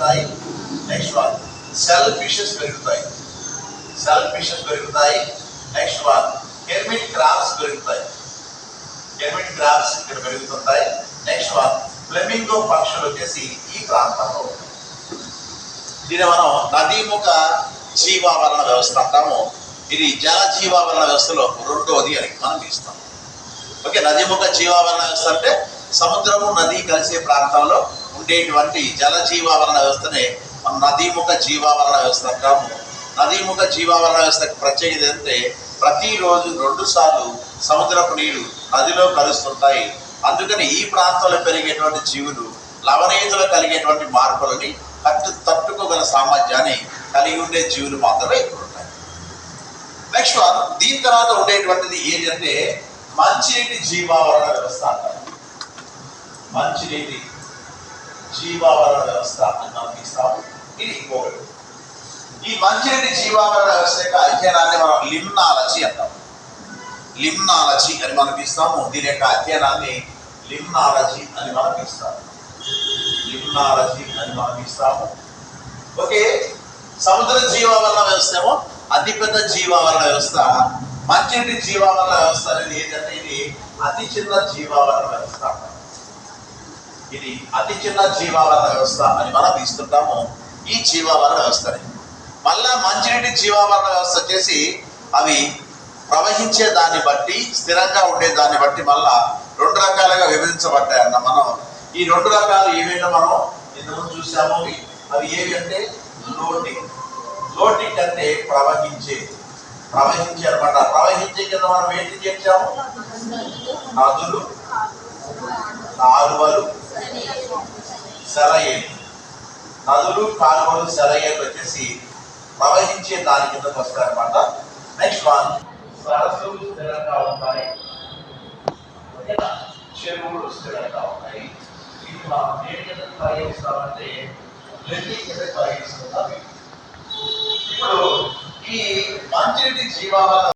పెరుగుతాయి. Next one cell fishes పెరుగుతాయి. Next one hermit crabs పెరుగుతాయి. ఇక్కడ పెరుగుతుంటాయి. నెక్స్ట్ వన్ ఫ్లెమింగో పక్షులు వచ్చేసి ఈ ప్రాంతంలో ఉంటాయి. దీన్ని మనం నదీముఖ జీవావరణ వ్యవస్థ అంటాము. ఇది జల జీవావరణ వ్యవస్థలో రెండోది అని మనం ఇస్తాం. ఓకే, నదీముఖ జీవావరణ వ్యవస్థ అంటే సముద్రము నది కలిసే ప్రాంతంలో ఉండేటువంటి జల జీవావరణ వ్యవస్థనే మనం నదీముఖ జీవావరణ వ్యవస్థ అంటాము. నదీముఖ జీవావరణ వ్యవస్థకు ప్రత్యేకత ఏంటంటే ప్రతిరోజు 2 సార్లు సముద్రపు నీరు నదిలో కలుస్తుంటాయి. అందుకని ఈ ప్రాంతంలో పెరిగేటువంటి జీవులు లవణీయతలో కలిగేటువంటి మార్పులని తట్టుకోగల సామర్థ్యాన్ని కలిగి ఉండే జీవులు మాత్రమే ఇక్కడ ఉంటాయి. నెక్స్ట్ వన్ దీని తర్వాత ఉండేటువంటిది ఏంటంటే మంచినీటి జీవావరణ వ్యవస్థ అంటారు. మంచినీటి జీవావరణ వ్యవస్థ అని మనం ఇస్తాము. ఇది ఇంకొకటి. ఈ మంచినీటి జీవావరణ వ్యవస్థ యొక్క అధ్యయనాన్ని మనం లిమ్నాలజీ అంటాం. లిమ్నాలజీ అని మనం ఇస్తాము. దీని యొక్క అధ్యయనాన్ని లిమ్నాలజీ అని మనం ఇస్తాము. ఓకే, సముద్ర జీవావరణ వ్యవస్థ ఏమో అతిపెద్ద జీవావరణ వ్యవస్థ. మంచినీటి జీవావరణ వ్యవస్థ అనేది ఏంటంటే ఇది అతి చిన్న జీవావరణ వ్యవస్థ. ఇది అతి చిన్న జీవావరణ వ్యవస్థ అని మనం ఇస్తుంటాము ఈ జీవావరణ వ్యవస్థని. మళ్ళా మంచినీటి జీవావరణ వ్యవస్థ వచ్చేసి అవి ప్రవహించే దాన్ని బట్టి స్థిరంగా ఉండే దాన్ని బట్టి మళ్ళా 2 రకాలుగా విభజించబడ్డాయి అన్న. మనం ఈ 2 రకాలు ఏవైనా మనం ఇంతకుముందు చూసాము. అవి ఏవి అంటే ఫ్లోటింగ్ అంటే ప్రవహించే అనమాట. ప్రవహించే కింద మనం ఏంటి చేర్చాము? నదులు, కాలువలు, సెలయేరు. నదులు, కాలువలు, సెలయేరు వచ్చేసి ప్రవహించే దాని కిందకు వస్తాయి అనమాట. నెక్స్ట్ వన్ సరస్సులు స్థిరంగా ఉంటాయి. చెరువులు స్థిరంగా ఉంటాయి. ఇది మనం దేని కింద పరిగణిస్తామంటే బ్లెండింగ్ కింద పరిగణిస్తున్నాం. ఇప్పుడు ఈ మంచినీటి జీవావరణ